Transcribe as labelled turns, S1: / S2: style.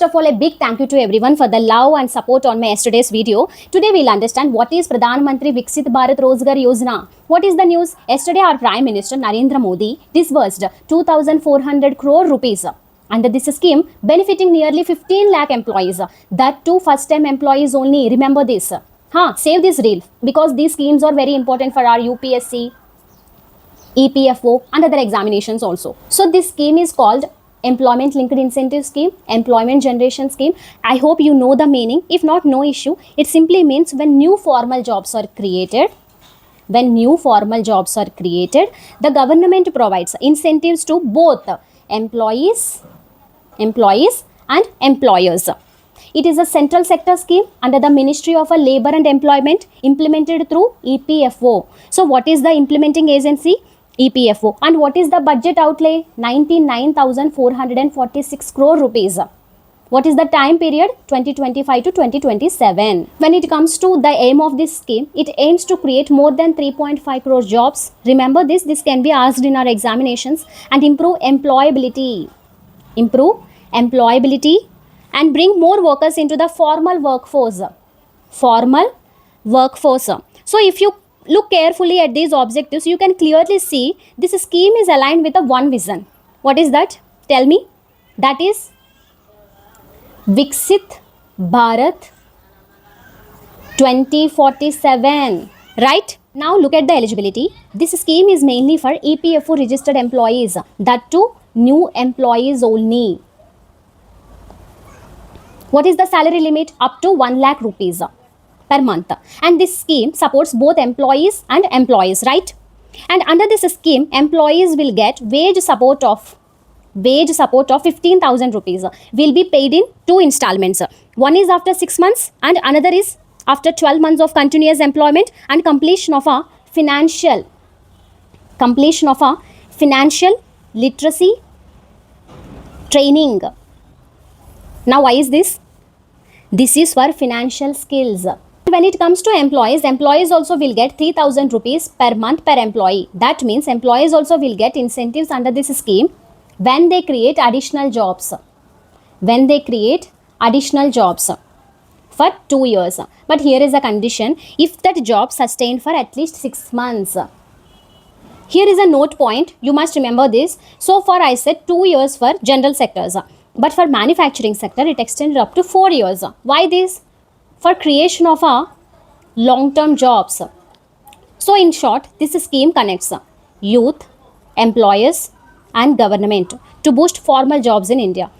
S1: First of all, a big thank you to everyone for the love and support on my yesterday's video. Today we'll understand what is Pradhan Mantri Viksit Bharat Rozgar Yojana. What is the news? Yesterday our Prime Minister Narendra Modi disbursed 2,400 crore rupees under this scheme, benefiting nearly 15 lakh employees. That too first-time employees only. Remember this. Save this reel because these schemes are very important for our UPSC, EPFO and other examinations also. So this scheme is called Employment Linked Incentive Scheme, Employment Generation Scheme. I hope you know the meaning. If not, no issue. It simply means when new formal jobs are created, the government provides incentives to both employees and employers. It is a central sector scheme under the Ministry of Labour and Employment, implemented through EPFO. So what is the implementing agency? EPFO. And what is the budget outlay? 99,446 crore rupees. What is the time period? 2025 to 2027. When it comes to the aim of this scheme, it aims to create more than 3.5 crore jobs. Remember this can be asked in our examinations. And improve employability and bring more workers into the formal workforce. So if you look carefully at these objectives, you can clearly see this scheme is aligned with a one vision. What is that? Tell me. That is Viksit Bharat 2047. Right? Now look at the eligibility. This scheme is mainly for EPFO registered employees. That too new employees only. What is the salary limit? Up to 1 lakh rupees per month. And this scheme supports both employees and employees, right? And under this scheme, employees will get wage support of 15,000 rupees will be paid in 2 installments. One is after 6 months and another is after 12 months of continuous employment and completion of a financial literacy training. Now why is this? This is for financial skills. When it comes to employees also will get 3,000 rupees per month per employee. That means employees also will get incentives under this scheme when they create additional jobs. For 2 years. But here is a condition: if that job sustained for at least 6 months. Here is a note point. You must remember this. So far I said 2 years for general sectors. But for manufacturing sector, it extended up to 4 years. Why this? For creation of long-term jobs. So in short, this scheme connects youth, employers and government to boost formal jobs in India.